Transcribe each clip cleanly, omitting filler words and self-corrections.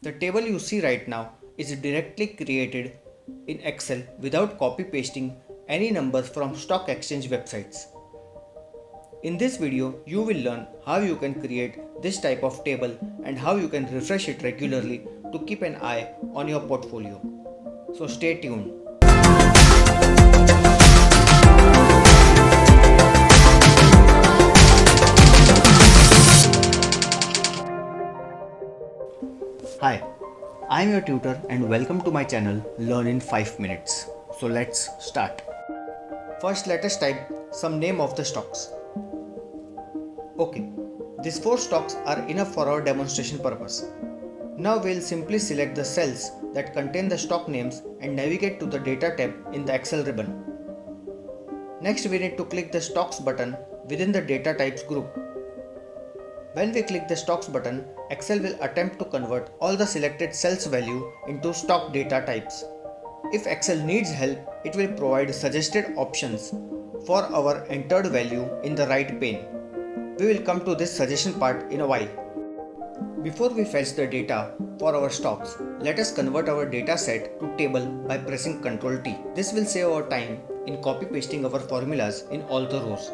The table you see right now is directly created in Excel without copy pasting any numbers from stock exchange websites. In this video, you will learn how you can create this type of table and how you can refresh it regularly to keep an eye on your portfolio. So stay tuned. Hi, I am your tutor and welcome to my channel Learn in 5 minutes. So let's start. First, let us type some name of the stocks. Okay, these 4 stocks are enough for our demonstration purpose. Now we'll simply select the cells that contain the stock names and navigate to the data tab in the Excel ribbon. Next, we need to click the stocks button within the data types group. When we click the stocks button, Excel will attempt to convert all the selected cells value into stock data types. If Excel needs help, it will provide suggested options for our entered value in the right pane. We will come to this suggestion part in a while. Before we fetch the data for our stocks, let us convert our data set to table by pressing Ctrl T. This will save our time in copy pasting our formulas in all the rows.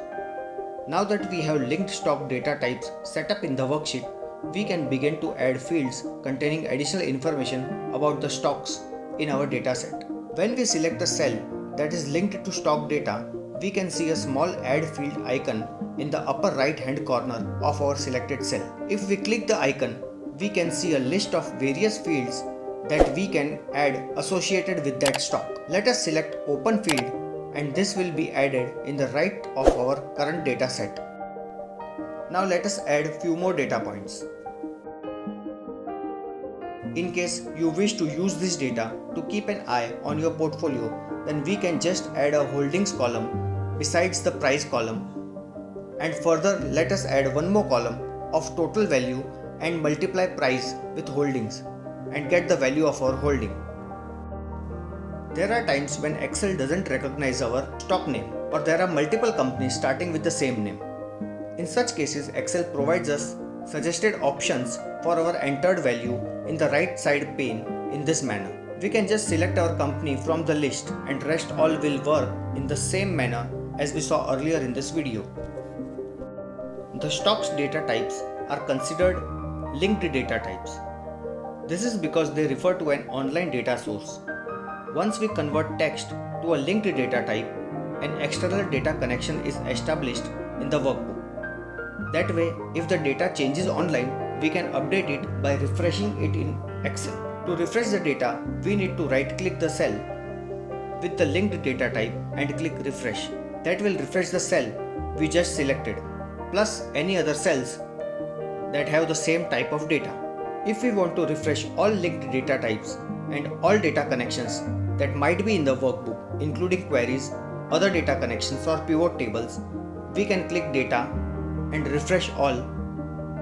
Now that we have linked stock data types set up in the worksheet, we can begin to add fields containing additional information about the stocks in our dataset. When we select the cell that is linked to stock data, we can see a small add field icon in the upper right hand corner of our selected cell. If we click the icon, we can see a list of various fields that we can add associated with that stock. Let us select open field and this will be added in the right of our current data set. Now let us add few more data points. In case you wish to use this data to keep an eye on your portfolio, then we can just add a holdings column besides the price column, and further let us add one more column of total value and multiply price with holdings and get the value of our holding. There are times when Excel doesn't recognize our stock name, or there are multiple companies starting with the same name. In such cases, Excel provides us suggested options for our entered value in the right side pane in this manner. We can just select our company from the list and rest all will work in the same manner as we saw earlier in this video. The stocks data types are considered linked data types. This is because they refer to an online data source. Once we convert text to a linked data type, an external data connection is established in the workbook. That way, if the data changes online, we can update it by refreshing it in Excel. To refresh the data, we need to right-click the cell with the linked data type and click refresh. That will refresh the cell we just selected, plus any other cells that have the same type of data. If we want to refresh all linked data types and all data connections that might be in the workbook, including queries, other data connections or pivot tables, we can click data and refresh all,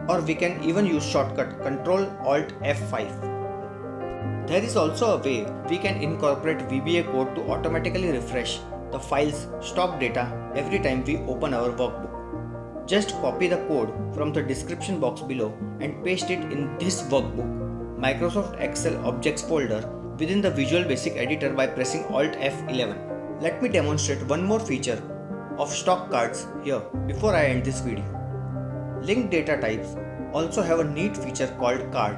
or we can even use shortcut Ctrl Alt F5. There is also a way we can incorporate VBA code to automatically refresh the file's stock data every time we open our workbook. Just copy the code from the description box below and paste it in this workbook, Microsoft Excel Objects folder within the Visual Basic editor by pressing Alt F11. Let me demonstrate one more feature of stock cards here before I end this video. Linked data types also have a neat feature called card.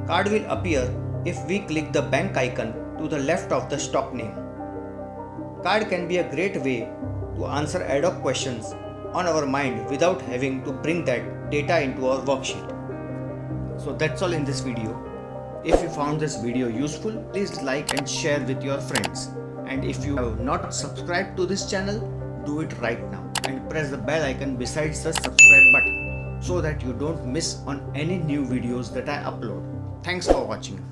Card will appear if we click the bank icon to the left of the stock name. Card can be a great way to answer ad hoc questions on our mind without having to bring that data into our worksheet. So that's all in this video. If you found this video useful, please like and share with your friends. And if you have not subscribed to this channel, do it right now and press the bell icon besides the subscribe button so that you don't miss on any new videos that I upload. Thanks for watching.